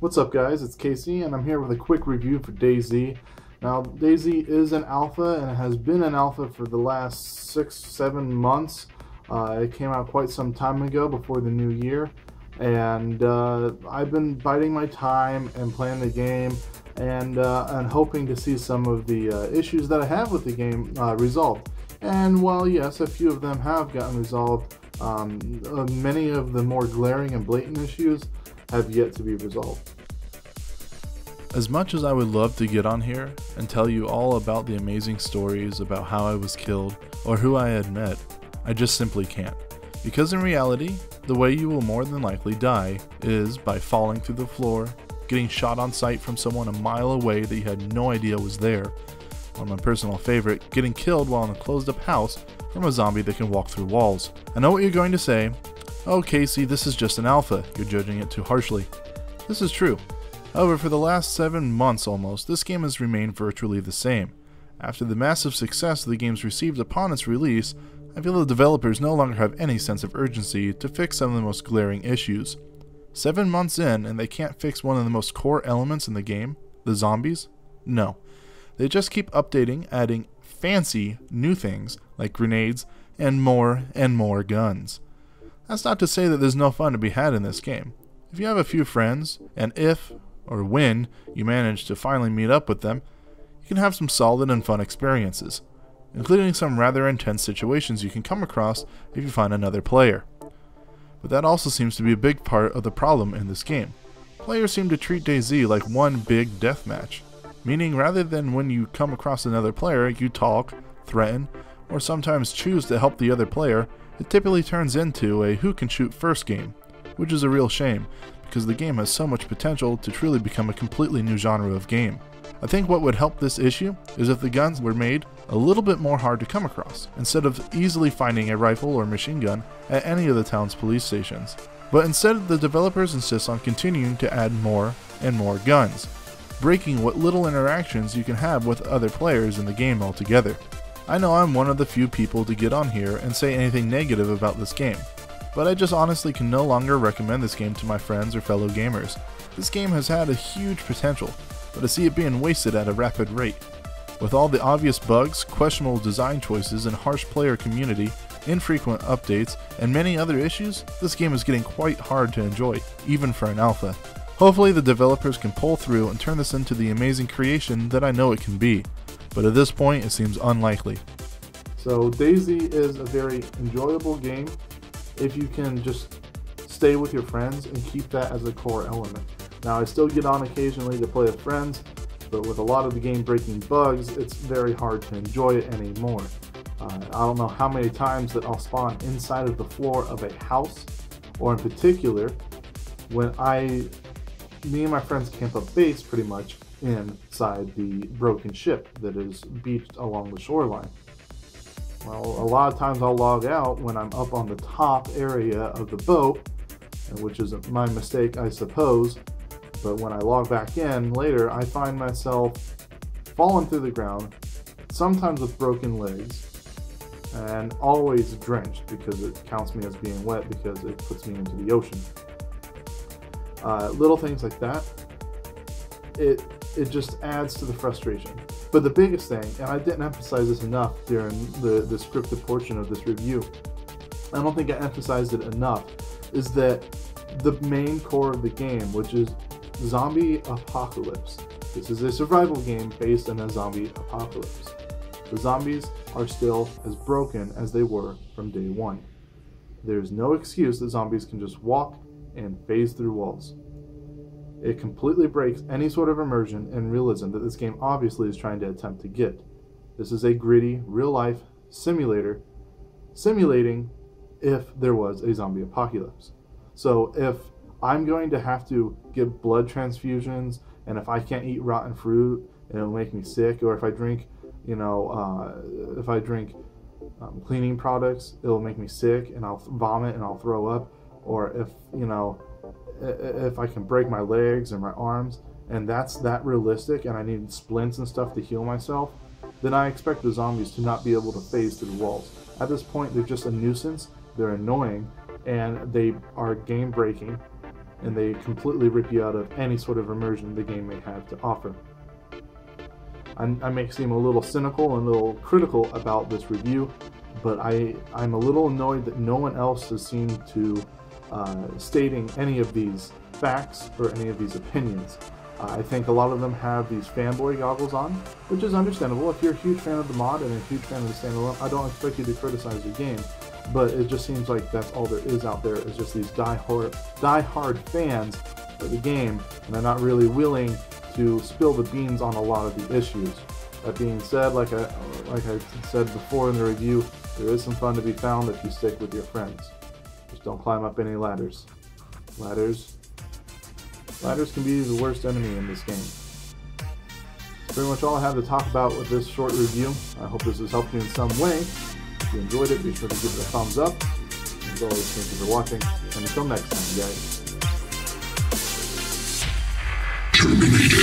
What's up guys, it's Casey and I'm here with a quick review for DayZ. Now DayZ is an alpha and it has been an alpha for the last 6-7 months. It came out quite some time ago before the new year, and I've been biding my time and playing the game and hoping to see some of the issues that I have with the game resolved. And while yes, a few of them have gotten resolved, many of the more glaring and blatant issues have yet to be resolved. As much as I would love to get on here and tell you all about the amazing stories about how I was killed or who I had met, I just simply can't. Because in reality, the way you will more than likely die is by falling through the floor, getting shot on sight from someone a mile away that you had no idea was there, or my personal favorite, getting killed while in a closed up house from a zombie that can walk through walls. I know what you're going to say. Oh Casey, this is just an alpha, you're judging it too harshly. This is true. However, for the last 7 months almost, this game has remained virtually the same. After the massive success the game's received upon its release, I feel the developers no longer have any sense of urgency to fix some of the most glaring issues. 7 months in and they can't fix one of the most core elements in the game, the zombies? No. They just keep updating, adding fancy new things like grenades and more guns. That's not to say that there's no fun to be had in this game. If you have a few friends, and if or when you manage to finally meet up with them, you can have some solid and fun experiences, including some rather intense situations you can come across if you find another player. But that also seems to be a big part of the problem in this game. Players seem to treat DayZ like one big deathmatch, meaning rather than when you come across another player you talk, threaten, or sometimes choose to help the other player, it typically turns into a who can shoot first game, which is a real shame, because the game has so much potential to truly become a completely new genre of game. I think what would help this issue is if the guns were made a little bit more hard to come across, instead of easily finding a rifle or machine gun at any of the town's police stations. But instead, the developers insist on continuing to add more and more guns, breaking what little interactions you can have with other players in the game altogether. I know I'm one of the few people to get on here and say anything negative about this game, but I just honestly can no longer recommend this game to my friends or fellow gamers. This game has had a huge potential, but I see it being wasted at a rapid rate. With all the obvious bugs, questionable design choices, and harsh player community, infrequent updates, and many other issues, this game is getting quite hard to enjoy, even for an alpha. Hopefully the developers can pull through and turn this into the amazing creation that I know it can be, but at this point it seems unlikely. So DayZ is a very enjoyable game if you can just stay with your friends and keep that as a core element. Now I still get on occasionally to play with friends, but with a lot of the game breaking bugs, it's very hard to enjoy it anymore. I don't know how many times that I'll spawn inside of the floor of a house, or in particular, when me and my friends camp up base pretty much inside the broken ship that is beached along the shoreline. Well, a lot of times I'll log out when I'm up on the top area of the boat, which is my mistake, I suppose, but when I log back in later, I find myself falling through the ground, sometimes with broken legs, and always drenched because it counts me as being wet because it puts me into the ocean. Little things like that, it just adds to the frustration. But the biggest thing, and I didn't emphasize this enough during the scripted portion of this review, I don't think I emphasized it enough, is that the main core of the game, which is zombie apocalypse. This is a survival game based in a zombie apocalypse. The zombies are still as broken as they were from day one. There's no excuse that zombies can just walk and phase through walls. It completely breaks any sort of immersion and realism that this game obviously is trying to attempt to get. This is a gritty, real-life simulator simulating if there was a zombie apocalypse. So if I'm going to have to give blood transfusions, and if I can't eat rotten fruit and it'll make me sick, or if I drink, cleaning products, it'll make me sick and I'll vomit and I'll throw up, or if I can break my legs or my arms, and that's that realistic, and I need splints and stuff to heal myself, then I expect the zombies to not be able to phase through the walls. At this point, they're just a nuisance, they're annoying, and they are game breaking, and they completely rip you out of any sort of immersion the game may have to offer. I may seem a little cynical and a little critical about this review, but I'm a little annoyed that no one else has seemed to stating any of these facts or any of these opinions. I think a lot of them have these fanboy goggles on, which is understandable. If you're a huge fan of the mod and a huge fan of the standalone, I don't expect you to criticize the game, but it just seems like that's all there is out there, is just these die-hard fans of the game, and they're not really willing to spill the beans on a lot of the issues. That being said, like I said before in the review, there is some fun to be found if you stick with your friends. Just don't climb up any ladders. Ladders can be the worst enemy in this game. That's pretty much all I have to talk about with this short review. I hope this has helped you in some way. If you enjoyed it, be sure to give it a thumbs up. As always, thank you for watching, and until next time, guys. Terminated.